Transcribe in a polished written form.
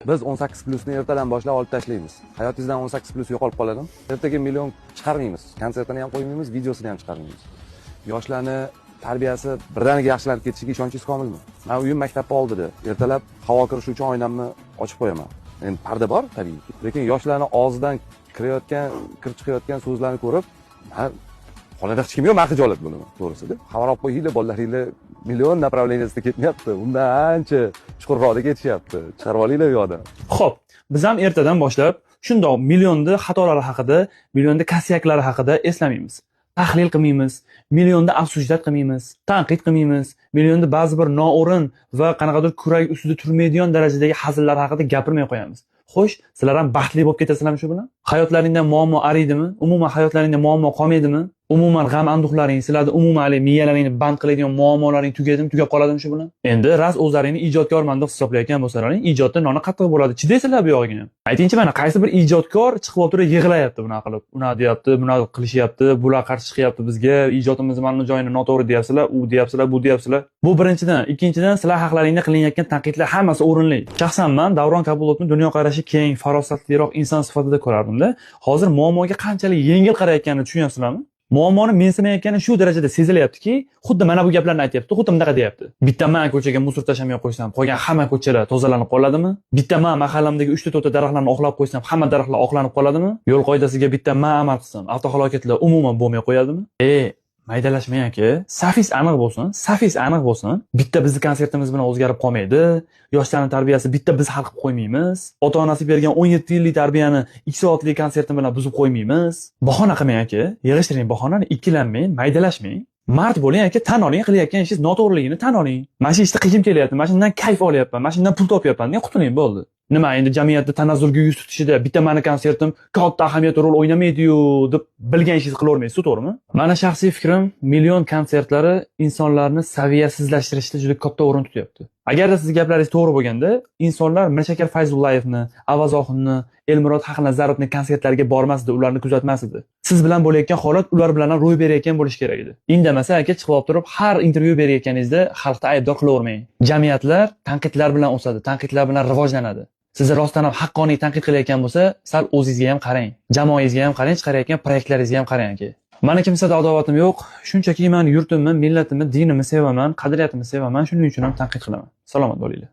Biz 18+ ni ertadan boshlab olib tashlaymiz. Hayotingizdan 18+ yo'qolib qoladimi? Ertaga million chiqarmaymiz. Konsertini ham qo'ymaymiz, videosini ham chiqarmaymiz. Yoshlarni tarbiyasi birdaniga yaxshilanib ketishiga ishonchingiz komilmi? Men uyim maktabni oldida. Ertalab havo kirishi uchun oynamni ochib qo'yaman. Endi parda bor tabiiyki. Lekin yoshlarni og'zidan kirib chiqayotgan so'zlarni ko'rib, xonada hech kim yo'q, men xijolat bo'laman, to'g'risi-da. Xabar olib qo'yinglar, bolalaringlar million направлениясida ketmayapti. Undan ancha chuqurroqda ketishyapti. Chiqarib olinglar u yoqdan. Xo'p, biz ham ertadan boshlab shundoq millionda xatolari haqida, millionda kasyaklari haqida eslamaymiz. Tahlil qilmaymiz, millionda afsuslat qilmaymiz, tanqid qilmaymiz, millionda ba'zi bir noo'rin va qanaqadir kurak ustida turmaydigan darajadagi hazillar haqida gapirmay qo'yamiz. Xo'sh, sizlar ham baxtli bo'lib ketasizlarmi shu bilan? Hayotlaringda muammo ariydimi? Umuman hayotlaringda muammo qolmaydimi? Umuman g'am anduhlaring, sizlarni umuman miyalaringni band qiladigan muammolaring tugab qoladimi shu bilan? Endi ras o'zlaringni ijodkorman deb hisoblayotgan bo'lsalaring, ijodda noni qattiq bo'ladi. Chidaysizlar bu yog'iga. Aytingchi, mana qaysi bir ijodkor chiqib o'tirib yig'layapti bunaqa qilib. Unaqa deyapti, bunaqa qilishyapti, bular qarshi chiqyapti bizga, ijodimizni mana bu joyini noto'g'ri deyapsizlar, u deyapsizlar, bu deyapsizlar. Bu birinchidan. Ikkinchidan, sizlar haqlaringda qilinayotgan tanqidlar hammasi o'rinli. Shaxsan men Davron Kabulovni dunyoqarashi keng, farosatliroq inson sifatida ko'rardim-da. Hozir muammoga qanchalik yengil qarayotganini tushunyapsizlarmi? Muammoni mensimayotgani shu darajada sezilyaptiki, xuddi mana bu gaplarni aytyapti, xuddi bunaqa deyapti. Bitta men ko'chaga musor tashamay qo'ysam, qolgan hamma ko'chalar tozalanib qoladimi? Bitta men mahallamdagi 3-4 daraxtlarni oqlab qo'ysam, hamma daraxtlar oqlanib qoladimi? Yo'l qoidasiga bitta men amal qilsam, avtohalokatlar umuman bo'lmay qo'yadimi? Maydalashmang aka, safingiz aniq bo'lsin. Bitta bizni konsertimiz bilan o'zgarib qolmaydi. Yoshlarning tarbiyasi bitta biz hal qilib qo'ymaymiz. Ota-onasi bergan 17 yillik tarbiyani 2 soatlik konsert bilan buzib qo'ymaymiz. Bahona qilmang aka, yig'ishtiring bahonani, ikkilanmang, maydalashmang. Mard bo'ling aka, tan oling, qilayotgan ishingiz noto'g'riligini tan oling. Mana shu ishda qiyin kelyapti, mana shundan kayf olyapman, mana shundan pul topyapman, degan qutuling bo'ldi. Nima endi jamiyatda tanazzulga yuz tutishida bitta meni konsertim katta ahamiyatli rol o'ynamaydi-yu deb bilgan ishingizni qilavermaysiz, to'g'rimi? Mana shaxsiy fikrim, million konsertlari insonlarni saviyasizlashtirishda juda katta o'rin tutyapti. Agarda siz gaplaringiz to'g'ri bo'lganda, insonlar Mirshakar Fayzullayevni, Avazoxinni, Elmurod Haqnazarovni konsertlariga bormasdi, ularni kuzatmasdi. Siz bilan bo'layotgan holat ular bilan ham ro'y berayotgan bo'lishi kerak edi. Indamasa aka chiqib olib turib, har intervyu berayotganingizda xalqni aybdor qilavermang. Jamiyatlar tanqidlar bilan o'sadi, tanqidlar bilan rivojlanadi. Siz rostdan ham haqqoniy tanqid qilayotgan bo'lsa, sal o'zingizga ham qarang, jamoangizga ham qarang, chiqarayotgan proyektlaringizga ham qarang aka. Meni kimsada adovatim yo'q, shunchaki men yurtimni, millatimni, dinimni sevaman, qadriyatimni sevaman, shuning uchun ham tanqid qilaman. Salomat bo'linglar.